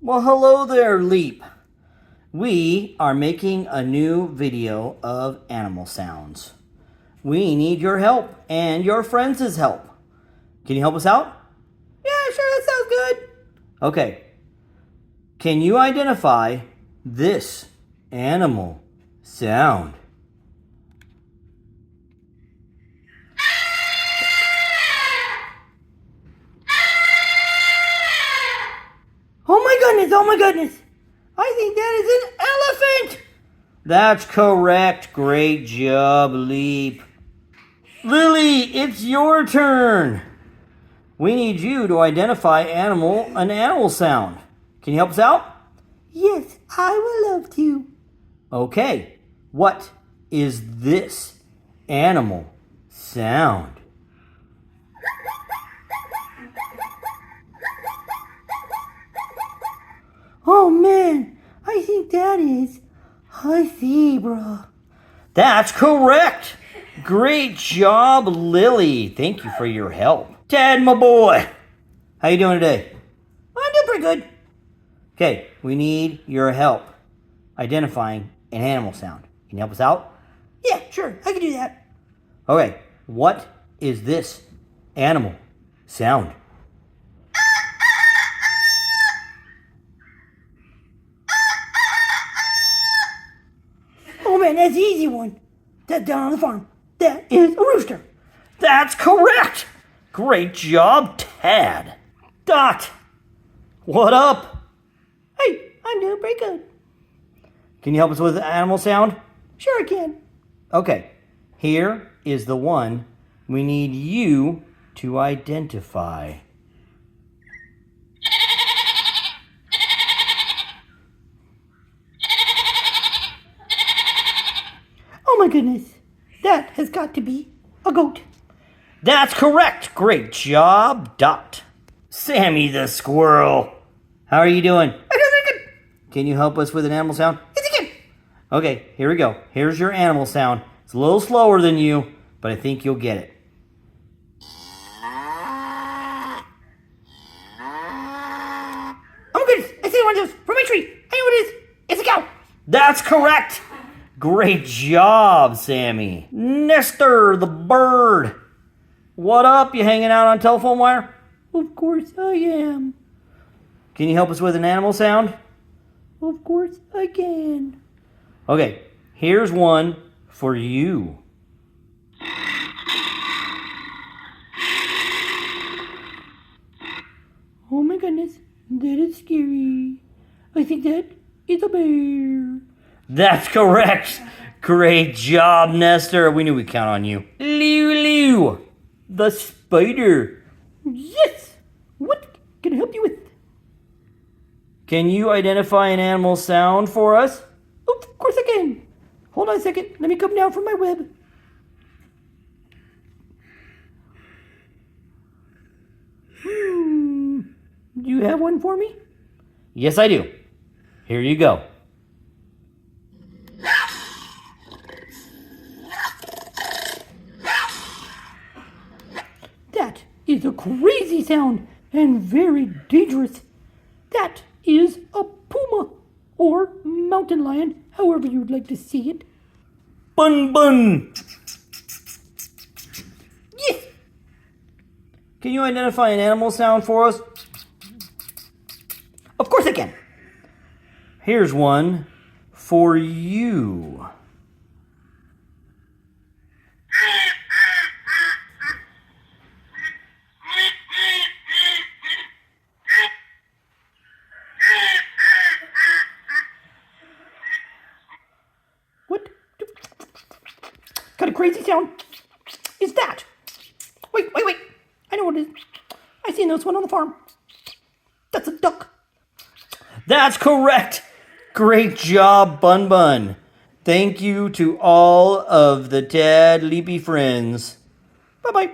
Well, hello there, Leap. We are making a new video of animal sounds. We need your help and your friends' help. Can you help us out? Yeah, sure, that sounds good. Okay. Can you identify this animal sound? Oh my goodness. I think that is an elephant. That's correct. Great job, Leap. Lily, it's your turn. We need you to identify an animal sound. Can you help us out? Yes, I would love to. Okay. What is this animal sound? Oh man, I think that is a zebra. That's correct. Great job, Lily. Thank you for your help. Ted, my boy. How you doing today? I'm doing pretty good. Okay, we need your help identifying an animal sound. Can you help us out? Yeah, sure, I can do that. Okay, what is this animal sound? Oh man, that's the easy one. That's down on the farm. That is a rooster. That's correct. Great job, Tad. Dot, what up? Hey, I'm doing pretty good. Can you help us with the animal sound? Sure I can. Okay, here is the one we need you to identify. Oh my goodness, that has got to be a goat. That's correct. Great job, Dot. Sammy the squirrel. How are you doing? I'm doing pretty good. Can you help us with an animal sound? Yes, I can. Okay, here we go. Here's your animal sound. It's a little slower than you, but I think you'll get it. Oh my goodness, I see one of those from my tree. I know what it is. It's a cow. That's correct. Great job, Sammy. Nestor the bird. What up? You hanging out on telephone wire? Of course I am. Can you help us with an animal sound? Of course I can. Okay, here's one for you. Oh my goodness, that is scary. I think that is a bear. That's correct. Great job, Nestor. We knew we'd count on you. Lulu, the spider. Yes! What can I help you with? Can you identify an animal sound for us? Of course I can. Hold on a second. Let me come down from my web. Do you have one for me? Yes, I do. Here you go. That is a crazy sound and very dangerous. That is a puma or mountain lion, however you'd like to see it. Bun bun. Yes! Can you identify an animal sound for us? Of course I can. Here's one for you. What kind of crazy sound is that? Wait. I know what it is. I seen this one on the farm. That's a duck. That's correct. Great job, Bun Bun. Thank you to all of the Tad Leapy friends. Bye-bye.